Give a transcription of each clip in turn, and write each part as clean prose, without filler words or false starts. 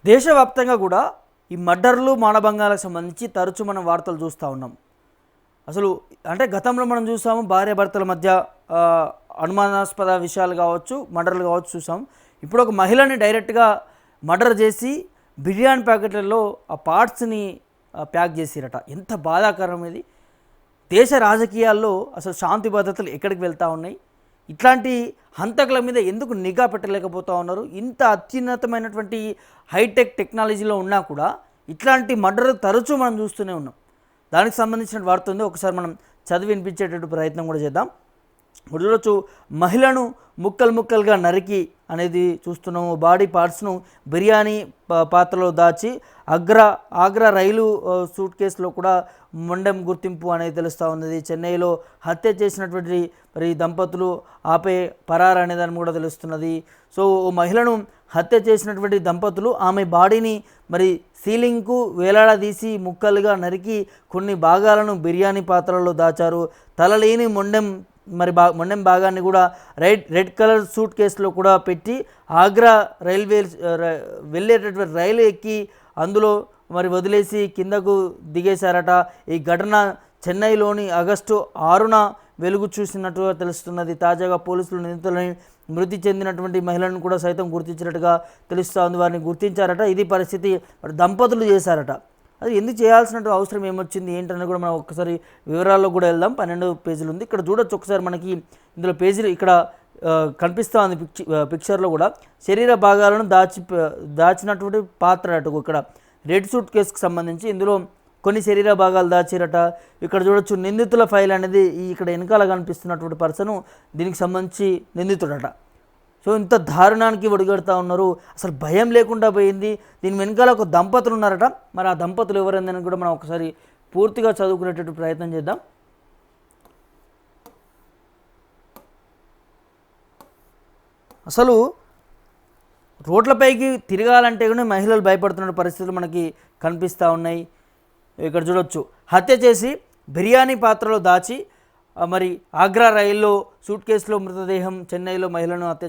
దేశవ్యాప్తంగా కూడా ఈ మర్డర్లు మానభంగాలకు సంబంధించి తరచూ మనం వార్తలు చూస్తూ ఉన్నాం. అసలు అంటే గతంలో మనం చూసాము భార్యాభర్తల మధ్య అనుమానాస్పద విషయాలు కావచ్చు, మర్డర్లు కావచ్చు చూసాం. ఇప్పుడు ఒక మహిళని డైరెక్ట్గా మర్డర్ చేసి బిర్యానీ ప్యాకెట్లలో ఆ పార్ట్స్ని ప్యాక్ చేసిరట. ఎంత బాధాకరం ఇది. దేశ రాజకీయాల్లో అసలు శాంతి భద్రతలు ఎక్కడికి వెళ్తూ ఉన్నాయి? ఇట్లాంటి హంతకుల మీద ఎందుకు నిఘా పెట్టలేకపోతూ ఉన్నారు? ఇంత అత్యున్నతమైనటువంటి హైటెక్ టెక్నాలజీలో ఉన్నా కూడా ఇట్లాంటి మర్డర్ తరచూ మనం చూస్తూనే ఉన్నాం. దానికి సంబంధించిన వార్త ఉంది, ఒకసారి మనం చదివి వినిపించేటట్టు ప్రయత్నం కూడా చేద్దాం. చూడవచ్చు, మహిళను ముక్కలు ముక్కలుగా నరికి అనేది చూస్తున్నాము. బాడీ పార్ట్స్ను బిర్యానీ పాత్రలో దాచి ఆగ్రా రైలు సూట్ కేసులో కూడా మొండెం గుర్తింపు అనేది తెలుస్తూ ఉన్నది. చెన్నైలో హత్య చేసినటువంటి మరి దంపతులు ఆపే పరారు అనేదాన్ని కూడా తెలుస్తున్నది. సో ఓ మహిళను హత్య చేసినటువంటి దంపతులు ఆమె బాడీని మరి సీలింగ్కు వేలాడదీసి ముక్కలుగా నరికి కొన్ని భాగాలను బిర్యానీ పాత్రలో దాచారు. తలలేని మొండెం భాగాన్ని కూడా రెడ్ కలర్ సూట్ కేసులో కూడా పెట్టి ఆగ్రా వెళ్ళేటటువంటి రైలు ఎక్కి అందులో మరి వదిలేసి కిందకు దిగేశారట. ఈ ఘటన చెన్నైలోని ఆగస్టు 6న వెలుగు చూసినట్టుగా తెలుస్తున్నది. తాజాగా పోలీసులు నిందితులని మృతి చెందినటువంటి మహిళలను కూడా సైతం గుర్తించినట్టుగా తెలుస్తూ ఉంది. వారిని గుర్తించారట. ఇది పరిస్థితి మరి దంపతులు చేశారట. అది ఎందుకు చేయాల్సినట్టు అవసరం ఏమొచ్చింది ఏంటని కూడా మనం ఒక్కసారి వివరాల్లో కూడా వెళ్దాం. 12 పేజీలు ఉంది. ఇక్కడ చూడొచ్చు ఒకసారి, మనకి ఇందులో పేజీలు ఇక్కడ కనిపిస్తూ ఉంది పిక్చర్లో కూడా. శరీర భాగాలను దాచినటువంటి పాత్ర అటు ఇక్కడ రెడ్ సూట్ కేసుకు సంబంధించి ఇందులో కొన్ని శరీర భాగాలు దాచిరట. ఇక్కడ చూడొచ్చు నిందితుల ఫైల్ అనేది ఇక్కడ వెనకాల కనిపిస్తున్నటువంటి పర్సను దీనికి సంబంధించి నిందితుడట. సో ఇంత దారుణానికి ఒడిగడుతూ ఉన్నారు. అసలు భయం లేకుండా పోయింది. దీని వెనకాల ఒక దంపతులు ఉన్నారట. మరి ఆ దంపతులు ఎవరైందని కూడా మనం ఒకసారి పూర్తిగా చదువుకునేటట్టు ప్రయత్నం చేద్దాం. అసలు రోడ్లపైకి తిరగాలంటే కూడా మహిళలు భయపడుతున్న పరిస్థితులు మనకి కనిపిస్తూ ఉన్నాయి. ఇక్కడ చూడొచ్చు, హత్య చేసి బిర్యానీ పాత్రలో దాచి మరి ఆగ్రా రైల్లో సూట్ కేసులో మృతదేహం. చెన్నైలో మహిళను హత్య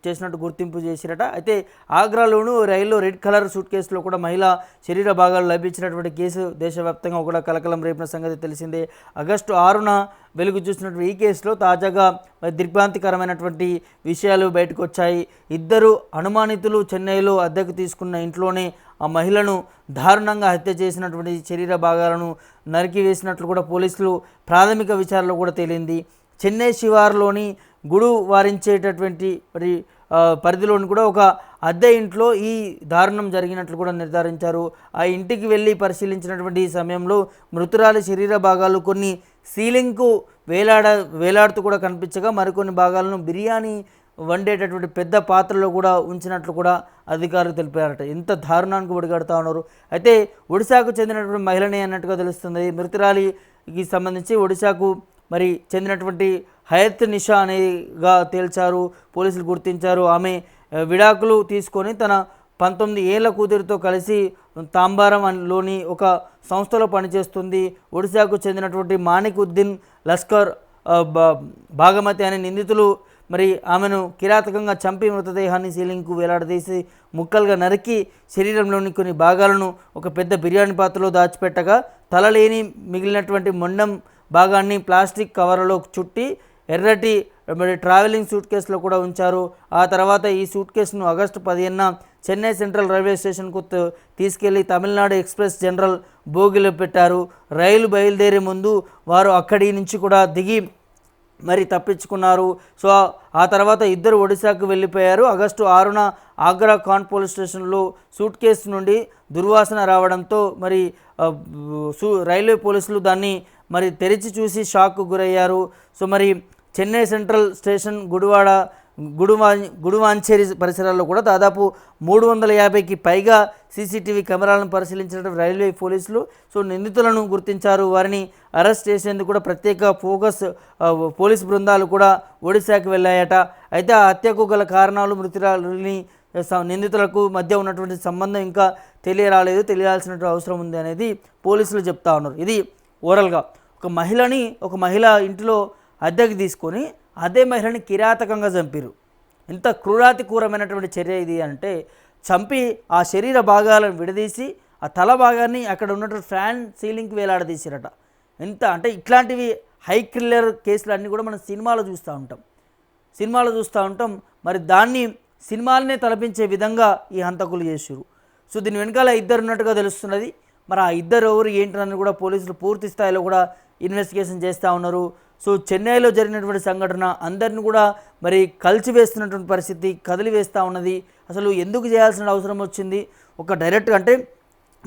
చేసినట్టు గుర్తింపు చేసిరట. అయితే ఆగ్రాలోను రైల్లో రెడ్ కలర్ సూట్ కేసులో కూడా మహిళ శరీర భాగాలు లభించినటువంటి కేసు దేశవ్యాప్తంగా కూడా కలకలం రేపిన సంగతి తెలిసిందే. ఆగస్టు 6న వెలుగు చూసినటువంటి ఈ కేసులో తాజాగా దిగ్భ్రాంతికరమైనటువంటి విషయాలు బయటకు వచ్చాయి. ఇద్దరు అనుమానితులు చెన్నైలో అద్దెకు తీసుకున్న ఇంట్లోనే ఆ మహిళను దారుణంగా హత్య చేసినటువంటి శరీర భాగాలను నరికి వేసినట్లు కూడా పోలీసులు ప్రాథమిక విచారణలో కూడా తేలింది. చెన్నై శివారులోని గుడు వారించేటటువంటి మరి పరిధిలోని కూడా ఒక అద్దె ఇంట్లో ఈ దారుణం జరిగినట్లు కూడా నిర్ధారించారు. ఆ ఇంటికి వెళ్ళి పరిశీలించినటువంటి సమయంలో మృతురాలి శరీర భాగాలు కొన్ని సీలింగ్కు వేలాడుతూ కూడా కనిపించగా మరికొన్ని భాగాలను బిర్యానీ వండేటటువంటి పెద్ద పాత్రలో కూడా ఉంచినట్లు కూడా అధికారులు తెలిపారట. ఎంత దారుణానికి ఒడిగడుతూ ఉన్నారు. అయితే ఒడిశాకు చెందినటువంటి మహిళనే అన్నట్టుగా తెలుస్తుంది. మృతురాలికి సంబంధించి ఒడిశాకు మరి చెందినటువంటి హయత్ నిషా అనేగా తేల్చారు, పోలీసులు గుర్తించారు. ఆమె విడాకులు తీసుకొని తన 19 ఏళ్ల కూతురితో కలిసి తాంబారంలోని ఒక సంస్థలో పనిచేస్తుంది. ఒడిశాకు చెందినటువంటి మానికుద్దీన్ లస్కర్ భాగమతి అనే నిందితులు మరి ఆమెను కిరాతకంగా చంపి మృతదేహాన్ని సీలింగ్కు వేలాడదీసి ముక్కలుగా నరికి శరీరంలోని కొన్ని భాగాలను ఒక పెద్ద బిర్యానీ పాత్రలో దాచిపెట్టగా తలలేని మిగిలినటువంటి మొండం భాగాన్ని ప్లాస్టిక్ కవర్లలో చుట్టి ఎర్రటి మరి ట్రావెలింగ్ సూట్ కేసులో కూడా ఉంచారు. ఆ తర్వాత ఈ సూట్ కేసును ఆగస్టు 15న చెన్నై సెంట్రల్ రైల్వే స్టేషన్కు తీసుకెళ్లి తమిళనాడు ఎక్స్ప్రెస్ జనరల్ బోగిలో పెట్టారు. రైలు బయలుదేరే ముందు వారు అక్కడి నుంచి కూడా దిగి మరి తప్పించుకున్నారు. సో ఆ తర్వాత ఇద్దరు ఒడిశాకు వెళ్ళిపోయారు. ఆగస్టు 6న ఆగ్రా ఖాన్ పోలీస్ స్టేషన్లో సూట్ కేసు నుండి దుర్వాసన రావడంతో మరి రైల్వే పోలీసులు దాన్ని మరి తెరిచి చూసి షాక్కు గురయ్యారు. సో మరి చెన్నై సెంట్రల్ స్టేషన్ గుడువాంచేరి పరిసరాల్లో కూడా దాదాపు 350కి పైగా సీసీటీవీ కెమెరాలను పరిశీలించిన రైల్వే పోలీసులు సో నిందితులను గుర్తించారు. వారిని అరెస్ట్ చేసేందుకు కూడా ప్రత్యేక పోలీస్ బృందాలు కూడా ఒడిశాకు వెళ్ళాయట. అయితే ఆ హత్యకు గల కారణాలు, మృతురాలిని నిందితులకు మధ్య ఉన్నటువంటి సంబంధం ఇంకా తెలియాల్సిన అవసరం ఉంది అనేది పోలీసులు చెప్తా ఉన్నారు. ఇది ఓవరాల్గా ఒక మహిళ ఇంటిలో అద్దెకి తీసుకొని అదే మహిళని కిరాతకంగా చంపారు. ఎంత క్రూరాతికూరమైనటువంటి చర్య ఇది అంటే చంపి ఆ శరీర భాగాలను విడదీసి ఆ తల భాగాన్ని అక్కడ ఉన్నటువంటి ఫ్యాన్ సీలింగ్కి వేలాడదీసిరట. ఎంత అంటే ఇట్లాంటివి హై థ్రిల్లర్ కేసులు అన్నీ కూడా మనం సినిమాలో చూస్తూ ఉంటాం. మరి దాన్ని సినిమాలనే తలపించే విధంగా ఈ హంతకులు చేసారు. సో దీని వెనకాల ఇద్దరు ఉన్నట్టుగా తెలుస్తున్నది. మరి ఆ ఇద్దరు ఎవరు ఏంటని కూడా పోలీసులు పూర్తి స్థాయిలో కూడా ఇన్వెస్టిగేషన్ చేస్తూ ఉన్నారు. సో చెన్నైలో జరిగినటువంటి సంఘటన అందరిని కూడా మరి కలిసివేస్తున్నటువంటి పరిస్థితి, కదిలివేస్తూ ఉన్నది. అసలు ఎందుకు చేయాల్సిన అవసరం వచ్చింది? ఒక డైరెక్ట్గా అంటే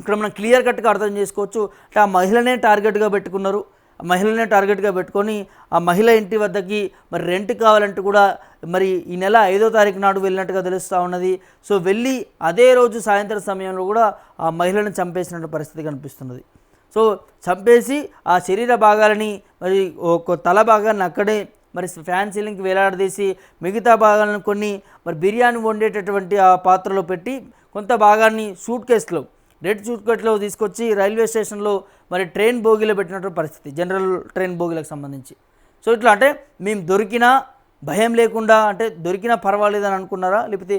ఇక్కడ మనం క్లియర్ కట్గా అర్థం చేసుకోవచ్చు. అంటే ఆ మహిళనే టార్గెట్గా పెట్టుకున్నారు. ఆ మహిళనే టార్గెట్గా పెట్టుకొని ఆ మహిళ ఇంటి వద్దకి మరి రెంట్ కావాలంటూ కూడా మరి ఈ నెల 5వ తారీఖు నాడు వెళ్ళినట్టుగా తెలుస్తూ ఉన్నది. సో వెళ్ళి అదే రోజు సాయంత్రం సమయంలో కూడా ఆ మహిళను చంపేసినట్టు పరిస్థితి కనిపిస్తున్నది. సో చంపేసి ఆ శరీర భాగాలని మరి ఒక తల భాగాన్ని అక్కడే మరి ఫ్యాన్ సీలింగ్కి వేలాడదీసి మిగతా భాగాలను కొన్ని మరి బిర్యానీ వండేటటువంటి ఆ పాత్రలో పెట్టి కొంత భాగాన్ని రెడ్ సూట్ కేసులో తీసుకొచ్చి రైల్వే స్టేషన్లో మరి ట్రైన్ బోగీలో పెట్టినటువంటి పరిస్థితి, జనరల్ ట్రైన్ బోగీలకు సంబంధించి. సో ఇట్లా అంటే మేము దొరికినా భయం లేకుండా, అంటే దొరికినా పర్వాలేదని అనుకున్నారా, లేకపోతే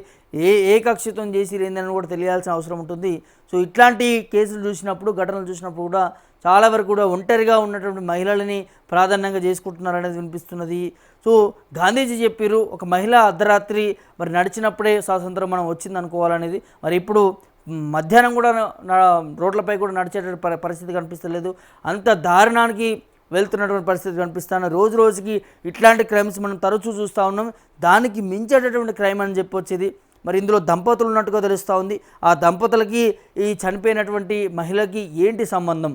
ఏ కక్షితం చేసి ఏందని కూడా తెలియాల్సిన అవసరం ఉంటుంది. సో ఇట్లాంటి కేసులు చూసినప్పుడు, ఘటనలు చూసినప్పుడు కూడా చాలా వరకు కూడా ఒంటరిగా ఉన్నటువంటి మహిళలని ప్రాధాన్యంగా చేసుకుంటున్నారనేది వినిపిస్తున్నది. సో గాంధీజీ చెప్పారు, ఒక మహిళ అర్ధరాత్రి మరి నడిచినప్పుడే స్వాతంత్రం మనం వచ్చింది అనుకోవాలనేది. మరి ఇప్పుడు మధ్యాహ్నం కూడా రోడ్లపై కూడా నడిచేటువంటి పరిస్థితి కనిపిస్తలేదు. అంత దారుణానికి వెళ్తున్నటువంటి పరిస్థితి కనిపిస్తాను. రోజు రోజుకి ఇట్లాంటి క్రైమ్స్ మనం తరచూ చూస్తూ ఉన్నాం. దానికి మించేటటువంటి క్రైమ్ అని చెప్పొచ్చేది. మరి ఇందులో దంపతులు ఉన్నట్టుగా తెలుస్తూ ఉంది. ఆ దంపతులకి ఈ చనిపోయినటువంటి మహిళకి ఏంటి సంబంధం,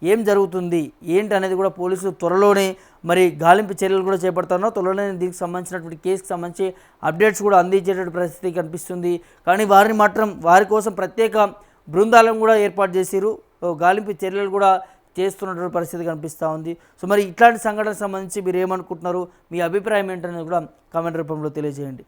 ఏం జరుగుతుంది ఏంటి అనేది కూడా పోలీసులు త్వరలోనే మరి గాలింపు చర్యలు కూడా చేపడుతున్నారు. త్వరలోనే దీనికి సంబంధించినటువంటి కేసుకి సంబంధించి అప్డేట్స్ కూడా అందించేటువంటి పరిస్థితి కనిపిస్తుంది. కానీ వారి కోసం ప్రత్యేక బృందాలను కూడా ఏర్పాటు చేసిరు. గాలింపు చర్యలు కూడా చేస్తున్నటువంటి పరిస్థితి కనిపిస్తూ ఉంది. సో మరి ఇట్లాంటి సంఘటనకు సంబంధించి మీరు ఏమనుకుంటున్నారు, మీ అభిప్రాయం ఏంటనేది కూడా కామెంట్ రూపంలో తెలియజేయండి.